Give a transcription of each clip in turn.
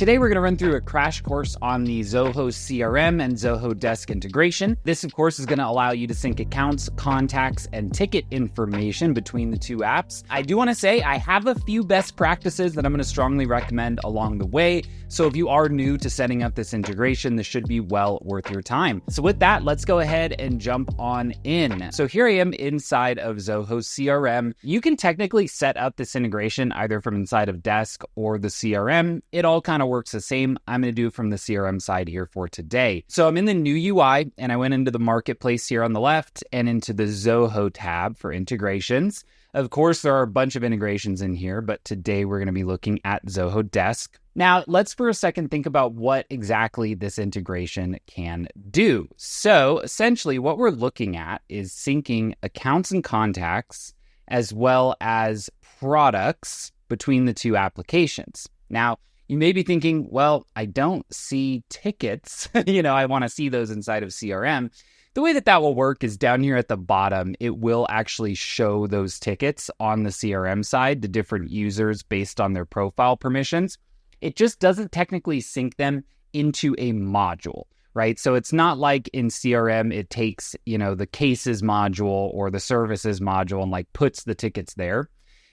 Today, we're going to run through a crash course on the Zoho CRM and Zoho Desk integration. This, of course, is going to allow you to sync accounts, contacts, and ticket information between the two apps. I do want to say I have a few best practices that I'm going to strongly recommend along the way. So if you are new to setting up this integration, this should be well worth your time. So with that, let's go ahead and jump on in. So here I am inside of Zoho CRM. You can technically set up this integration either from inside of Desk or the CRM. It all kind of works the same. I'm going to do it from the CRM side here for today. So I'm in the new UI and I went into the marketplace here on the left and into the Zoho tab for integrations. Of course, there are a bunch of integrations in here, but today we're going to be looking at Zoho Desk. Now, let's for a second think about what exactly this integration can do. So essentially what we're looking at is syncing accounts and contacts as well as products between the two applications. Now, you may be thinking, well, I don't see tickets. I want to see those inside of CRM. The way that will work is down here at the bottom, it will actually show those tickets on the CRM side, the different users based on their profile permissions. It just doesn't technically sync them into a module, right? So it's not like in CRM, it takes, the cases module or the services module and puts the tickets there.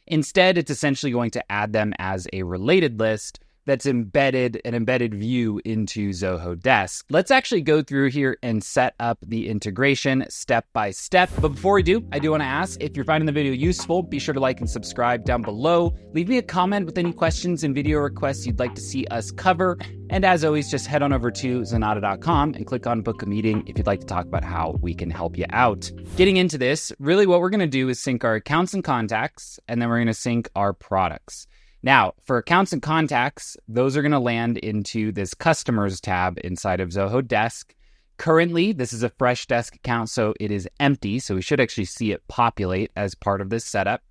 Instead, it's essentially going to add them as a related list that's an embedded view into Zoho Desk. Let's actually go through here and set up the integration step by step. But before we do, I do want to ask, if you're finding the video useful, be sure to like and subscribe down below. Leave me a comment with any questions and video requests you'd like to see us cover. And as always, just head on over to Zenatta.com and click on book a meeting if you'd like to talk about how we can help you out. Getting into this, really what we're going to do is sync our accounts and contacts, and then we're going to sync our products. Now, for accounts and contacts, those are going to land into this customers tab inside of Zoho Desk. Currently, this is a fresh desk account, so it is empty. So we should actually see it populate as part of this setup.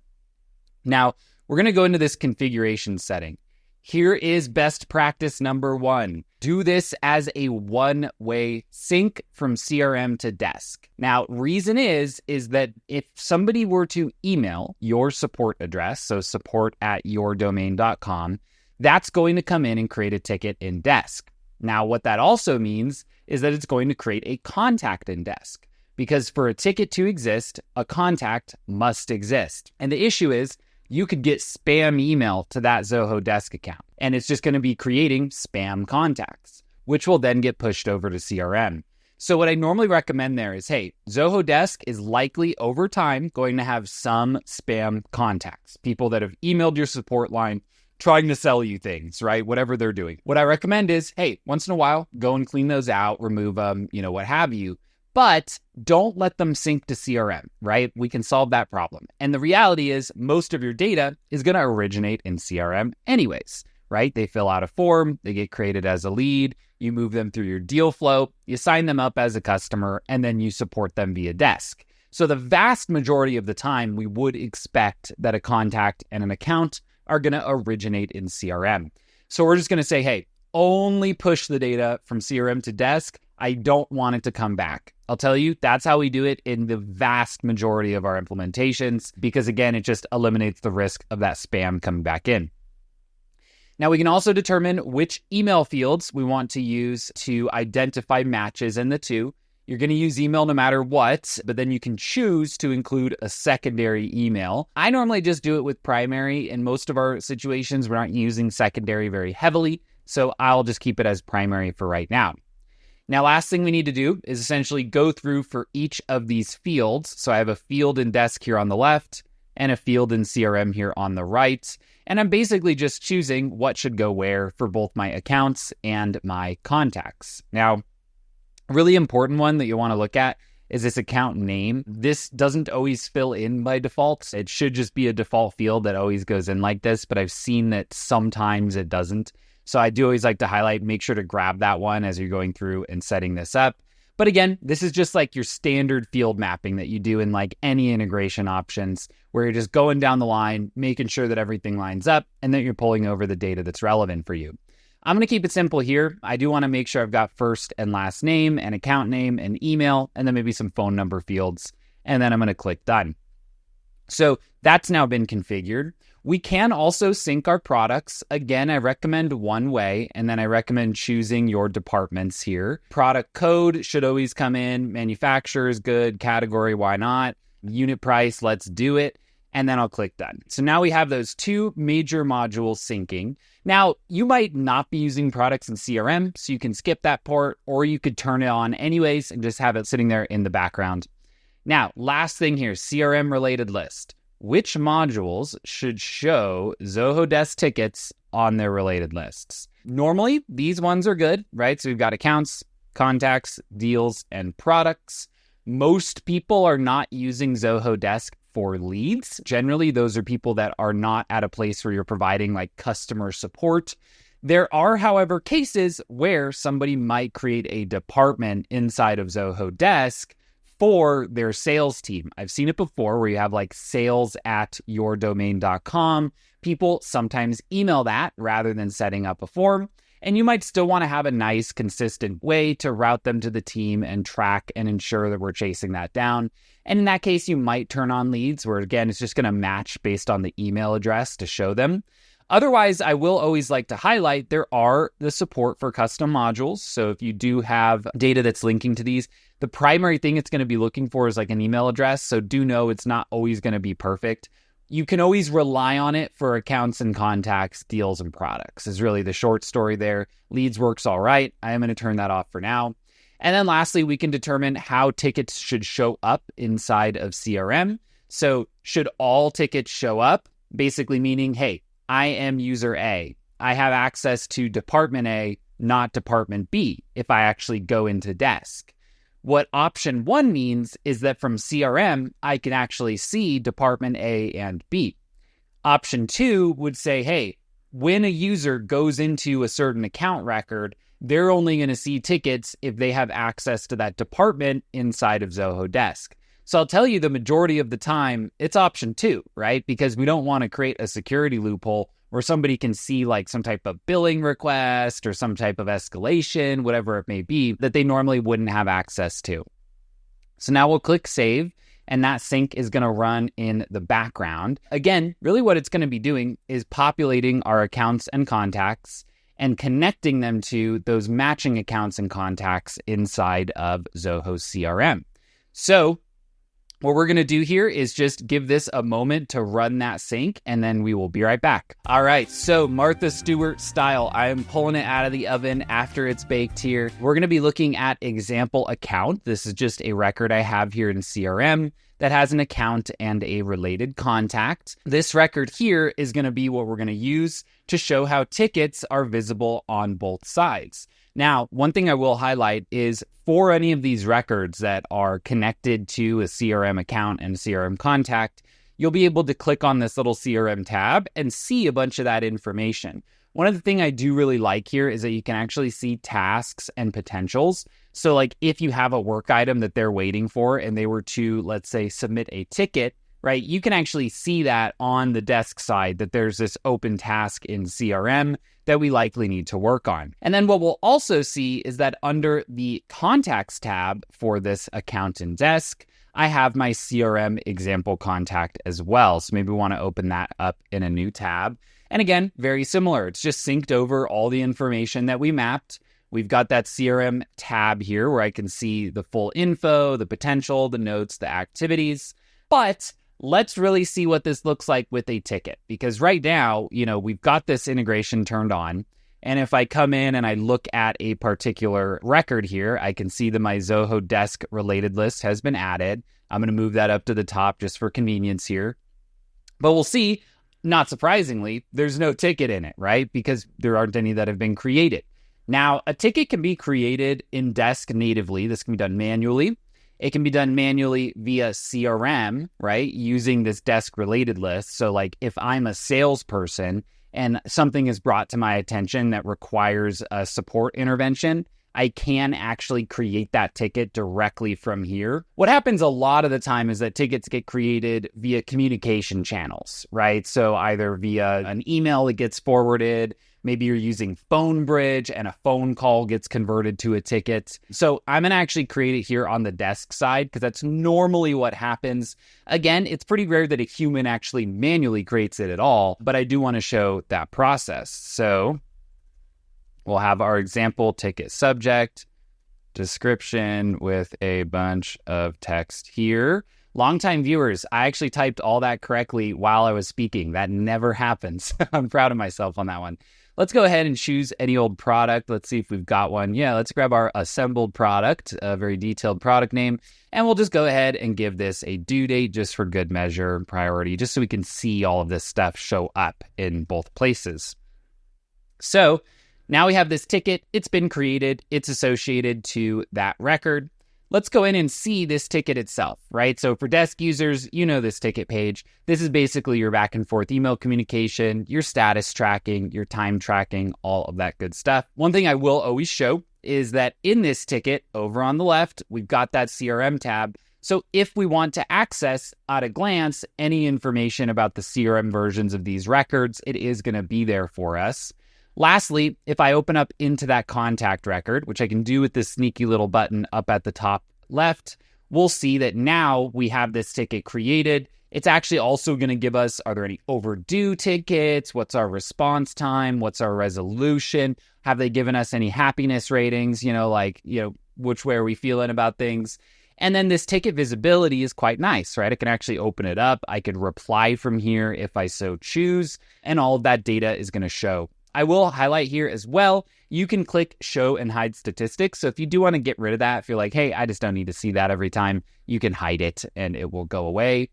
Now, we're going to go into this configuration setting. Here is best practice number 1. Do this as a one-way sync from CRM to Desk. Now, reason is that if somebody were to email your support address, so support@yourdomain.com, that's going to come in and create a ticket in Desk. Now, what that also means is that it's going to create a contact in Desk, because for a ticket to exist, a contact must exist. And the issue is, you could get spam email to that Zoho Desk account, and it's just going to be creating spam contacts, which will then get pushed over to CRM. So what I normally recommend there is, hey, Zoho Desk is likely over time going to have some spam contacts, people that have emailed your support line trying to sell you things, right? Whatever they're doing. What I recommend is, hey, once in a while, go and clean those out, remove them, what have you. But don't let them sync to CRM, right? We can solve that problem. And the reality is most of your data is going to originate in CRM anyways, right? They fill out a form, they get created as a lead, you move them through your deal flow, you sign them up as a customer, and then you support them via Desk. So the vast majority of the time, we would expect that a contact and an account are going to originate in CRM. So we're just going to say, hey, only push the data from CRM to Desk. I don't want it to come back. I'll tell you, that's how we do it in the vast majority of our implementations, because again, it just eliminates the risk of that spam coming back in. Now, we can also determine which email fields we want to use to identify matches in the two. You're going to use email no matter what, but then you can choose to include a secondary email. I normally just do it with primary. In most of our situations, we're not using secondary very heavily, so I'll just keep it as primary for right now. Now, last thing we need to do is essentially go through for each of these fields. So I have a field in Desk here on the left and a field in CRM here on the right. And I'm basically just choosing what should go where for both my accounts and my contacts. Now, a really important one that you want to look at is this account name. This doesn't always fill in by default. It should just be a default field that always goes in like this, but I've seen that sometimes it doesn't. So I do always like to highlight, make sure to grab that one as you're going through and setting this up. But again, this is just like your standard field mapping that you do in any integration options, where you're just going down the line, making sure that everything lines up and that you're pulling over the data that's relevant for you. I'm going to keep it simple here. I do want to make sure I've got first and last name and account name and email, and then maybe some phone number fields. And then I'm going to click done. So that's now been configured. We can also sync our products. Again, I recommend one way, and then I recommend choosing your departments here. Product code should always come in. Manufacturer is good. Category, why not? Unit price, let's do it. And then I'll click done. So now we have those two major modules syncing. Now, you might not be using products in CRM, so you can skip that part, or you could turn it on anyways and just have it sitting there in the background. Now, last thing here, CRM related list. Which modules should show Zoho Desk tickets on their related lists? Normally, these ones are good, right? So we've got accounts, contacts, deals, and products. Most people are not using Zoho Desk for leads. Generally, those are people that are not at a place where you're providing like customer support. There are, however, cases where somebody might create a department inside of Zoho Desk for their sales team. I've seen it before where you have like sales@yourdomain.com. People sometimes email that rather than setting up a form. And you might still want to have a nice, consistent way to route them to the team and track and ensure that we're chasing that down. And in that case, you might turn on leads where, again, it's just going to match based on the email address to show them. Otherwise, I will always like to highlight there are the support for custom modules. So if you do have data that's linking to these, the primary thing it's going to be looking for is like an email address. So do know it's not always going to be perfect. You can always rely on it for accounts and contacts, deals, and products is really the short story there. Leads works all right. I am going to turn that off for now. And then lastly, we can determine how tickets should show up inside of CRM. So should all tickets show up? Basically meaning, hey, I am user A. I have access to department A, not department B, if I actually go into desk. What option 1 means is that from CRM, I can actually see department A and B. Option 2 would say, hey, when a user goes into a certain account record, they're only going to see tickets if they have access to that department inside of Zoho Desk. So I'll tell you the majority of the time, it's option 2, right? Because we don't want to create a security loophole where somebody can see like some type of billing request or some type of escalation, whatever it may be, that they normally wouldn't have access to. So now we'll click save, and that sync is going to run in the background. Again, really what it's going to be doing is populating our accounts and contacts and connecting them to those matching accounts and contacts inside of Zoho CRM. So what we're going to do here is just give this a moment to run that sync, and then we will be right back. All right, so Martha Stewart style, I am pulling it out of the oven after it's baked here. We're going to be looking at example account. This is just a record I have here in CRM that has an account and a related contact. This record here is going to be what we're going to use to show how tickets are visible on both sides. Now, one thing I will highlight is for any of these records that are connected to a CRM account and a CRM contact, you'll be able to click on this little CRM tab and see a bunch of that information. One of the things I do really like here is that you can actually see tasks and potentials. So like if you have a work item that they're waiting for and they were to, let's say, submit a ticket, right? You can actually see that on the desk side that there's this open task in CRM that we likely need to work on. And then what we'll also see is that under the contacts tab for this account and desk, I have my CRM example contact as well. So maybe we want to open that up in a new tab. And again, very similar. It's just synced over all the information that we mapped. We've got that CRM tab here where I can see the full info, the potential, the notes, the activities. But let's really see what this looks like with a ticket, because right now, we've got this integration turned on. And if I come in and I look at a particular record here, I can see that my Zoho Desk related list has been added. I'm going to move that up to the top just for convenience here. But we'll see, not surprisingly, there's no ticket in it, right? Because there aren't any that have been created. Now, a ticket can be created in Desk natively. This can be done manually. It can be done manually via CRM, right? Using this desk related list. So like if I'm a salesperson and something is brought to my attention that requires a support intervention, I can actually create that ticket directly from here. What happens a lot of the time is that tickets get created via communication channels, right? So either via an email that gets forwarded, Maybe you're using Phone Bridge and a phone call gets converted to a ticket. So I'm going to actually create it here on the desk side because that's normally what happens. Again, it's pretty rare that a human actually manually creates it at all, but I do want to show that process. So we'll have our example ticket subject, description with a bunch of text here. Longtime viewers, I actually typed all that correctly while I was speaking. That never happens. I'm proud of myself on that one. Let's go ahead and choose any old product. Let's see if we've got one. Yeah, let's grab our assembled product, a very detailed product name, and we'll just go ahead and give this a due date just for good measure and priority, just so we can see all of this stuff show up in both places. So now we have this ticket. It's been created. It's associated to that record. Let's go in and see this ticket itself, right? So for desk users, you know this ticket page. This is basically your back and forth email communication, your status tracking, your time tracking, all of that good stuff. One thing I will always show is that in this ticket over on the left, we've got that CRM tab. So if we want to access at a glance any information about the CRM versions of these records, it is going to be there for us. Lastly, if I open up into that contact record, which I can do with this sneaky little button up at the top left, we'll see that now we have this ticket created. It's actually also going to give us, are there any overdue tickets? What's our response time? What's our resolution? Have they given us any happiness ratings? Which way are we feeling about things? And then this ticket visibility is quite nice, right? I can actually open it up. I could reply from here if I so choose, and all of that data is going to show. I will highlight here as well, you can click show and hide statistics. So if you do want to get rid of that, if you're like, hey, I just don't need to see that every time, you can hide it and it will go away.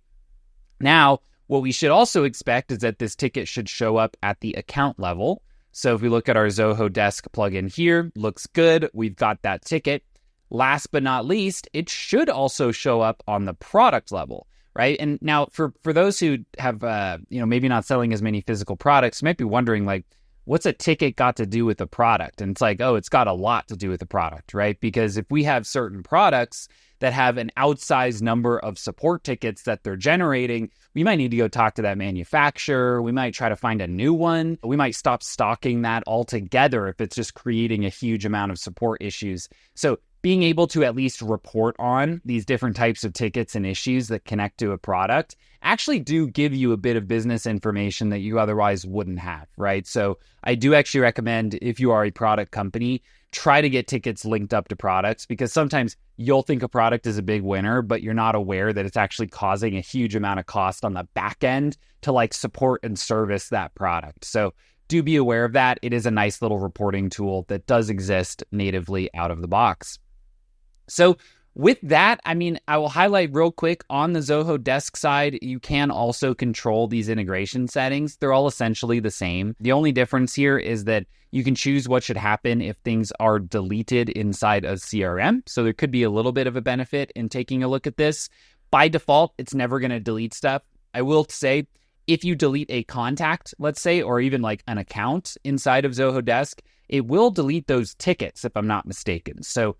Now, what we should also expect is that this ticket should show up at the account level. So if we look at our Zoho Desk plugin here, looks good. We've got that ticket. Last but not least, it should also show up on the product level. Right. And now for those who have, maybe not selling as many physical products, you might be wondering, like, what's a ticket got to do with the product? And it's like, oh, it's got a lot to do with the product, right? Because if we have certain products that have an outsized number of support tickets that they're generating, we might need to go talk to that manufacturer. We might try to find a new one. We might stop stocking that altogether if it's just creating a huge amount of support issues. So being able to at least report on these different types of tickets and issues that connect to a product actually do give you a bit of business information that you otherwise wouldn't have, right? So I do actually recommend, if you are a product company, try to get tickets linked up to products, because sometimes you'll think a product is a big winner, but you're not aware that it's actually causing a huge amount of cost on the back end to support and service that product. So do be aware of that. It is a nice little reporting tool that does exist natively out of the box. So with that, I will highlight real quick on the Zoho Desk side, you can also control these integration settings. They're all essentially the same. The only difference here is that you can choose what should happen if things are deleted inside of CRM. So there could be a little bit of a benefit in taking a look at this. By default, it's never going to delete stuff. I will say, if you delete a contact, let's say, or even an account inside of Zoho Desk, it will delete those tickets if I'm not mistaken. So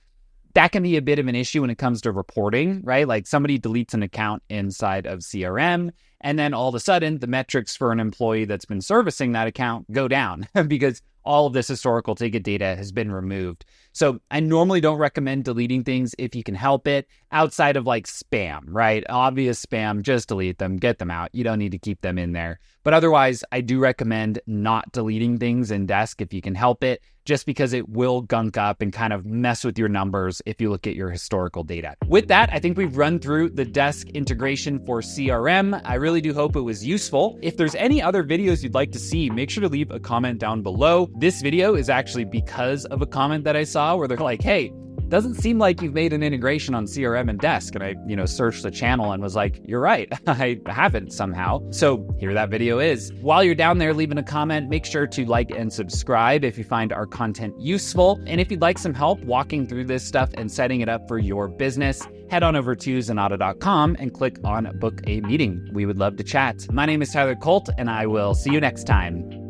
that can be a bit of an issue when it comes to reporting, right? Like somebody deletes an account inside of CRM, and then all of a sudden the metrics for an employee that's been servicing that account go down because all of this historical ticket data has been removed. So I normally don't recommend deleting things if you can help it, outside of spam, right? Obvious spam, just delete them, get them out. You don't need to keep them in there. But otherwise, I do recommend not deleting things in Desk if you can help it, just because it will gunk up and kind of mess with your numbers if you look at your historical data. With that, I think we've run through the Desk integration for CRM. I really do hope it was useful. If there's any other videos you'd like to see, make sure to leave a comment down below. This video is actually because of a comment that I saw where they're like, hey, doesn't seem like you've made an integration on CRM and Desk. And I, searched the channel and was like, you're right, I haven't somehow. So here that video is. While you're down there leaving a comment, make sure to like and subscribe if you find our content useful. And if you'd like some help walking through this stuff and setting it up for your business, head on over to Zenatta.com and click on book a meeting. We would love to chat. My name is Tyler Colt, and I will see you next time.